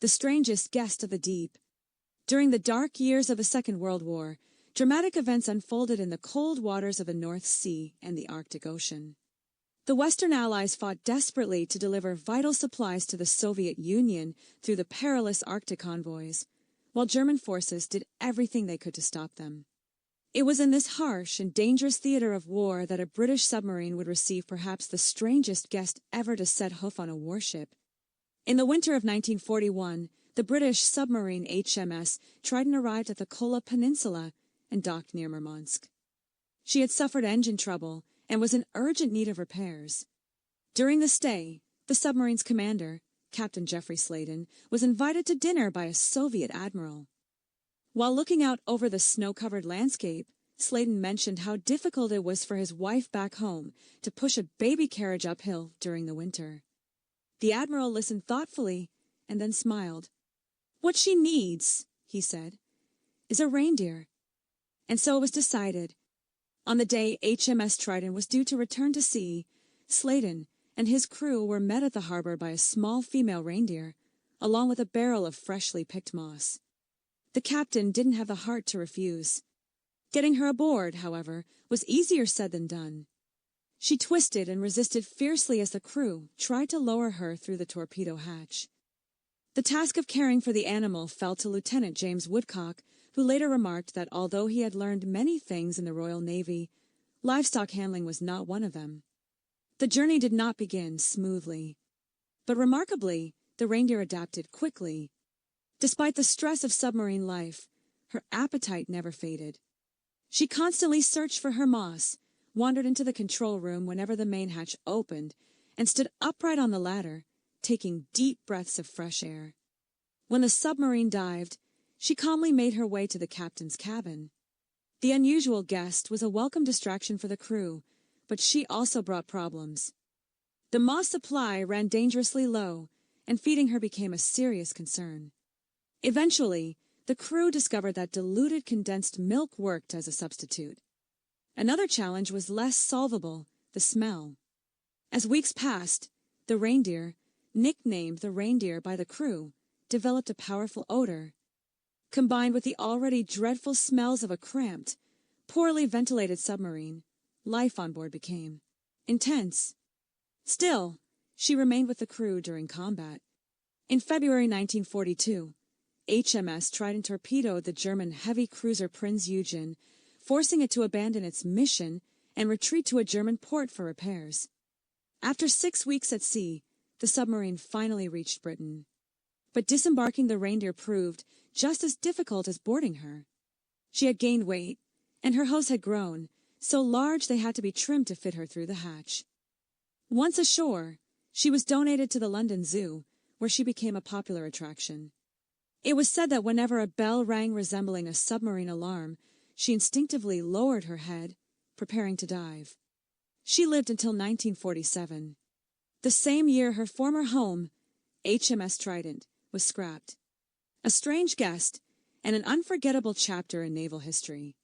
the strangest guest of the deep. During the dark years of the Second World War, dramatic events unfolded in the cold waters of the North Sea and the Arctic Ocean. The Western Allies fought desperately to deliver vital supplies to the Soviet Union through the perilous Arctic convoys, while German forces did everything they could to stop them. It was in this harsh and dangerous theater of war that a British submarine would receive perhaps the strangest guest ever to set hoof on a warship. In the winter of 1941, the British submarine HMS Trident arrived at the Kola Peninsula and docked near Murmansk. She had suffered engine trouble and was in urgent need of repairs. During the stay, the submarine's commander, Captain Jeffrey Sladen, was invited to dinner by a Soviet admiral. While looking out over the snow-covered landscape, Sladen mentioned how difficult it was for his wife back home to push a baby carriage uphill during the winter. The admiral listened thoughtfully and then smiled. "What she needs," he said, "is a reindeer." And so it was decided. On the day HMS Trident was due to return to sea, Sladen and his crew were met at the harbor by a small female reindeer, along with a barrel of freshly picked moss. The captain didn't have the heart to refuse. Getting her aboard, however, was easier said than done. She twisted and resisted fiercely as the crew tried to lower her through the torpedo hatch. The task of caring for the animal fell to Lieutenant James Woodcock, who later remarked that although he had learned many things in the Royal Navy, livestock handling was not one of them. The journey did not begin smoothly. But remarkably, the reindeer adapted quickly. Despite the stress of submarine life, her appetite never faded. She constantly searched for her moss, wandered into the control room whenever the main hatch opened, and stood upright on the ladder, taking deep breaths of fresh air. When the submarine dived, she calmly made her way to the captain's cabin. The unusual guest was a welcome distraction for the crew, but she also brought problems. The moss supply ran dangerously low, and feeding her became a serious concern. Eventually, the crew discovered that diluted condensed milk worked as a substitute. Another challenge was less solvable: the smell. As weeks passed, the reindeer, nicknamed the Reindeer by the crew, developed a powerful odor. Combined with the already dreadful smells of a cramped, poorly ventilated submarine, life on board became intense. Still, she remained with the crew during combat. In February 1942, HMS Trident torpedoed the German heavy cruiser Prinz Eugen, forcing it to abandon its mission and retreat to a German port for repairs. After 6 weeks at sea, the submarine finally reached Britain. But disembarking the Reindeer proved just as difficult as boarding her. She had gained weight, and her hose had grown, so large they had to be trimmed to fit her through the hatch. Once ashore, she was donated to the London Zoo, where she became a popular attraction. It was said that whenever a bell rang resembling a submarine alarm, she instinctively lowered her head, preparing to dive. She lived until 1947. The same year her former home, HMS Trident, was scrapped. A strange guest and an unforgettable chapter in naval history.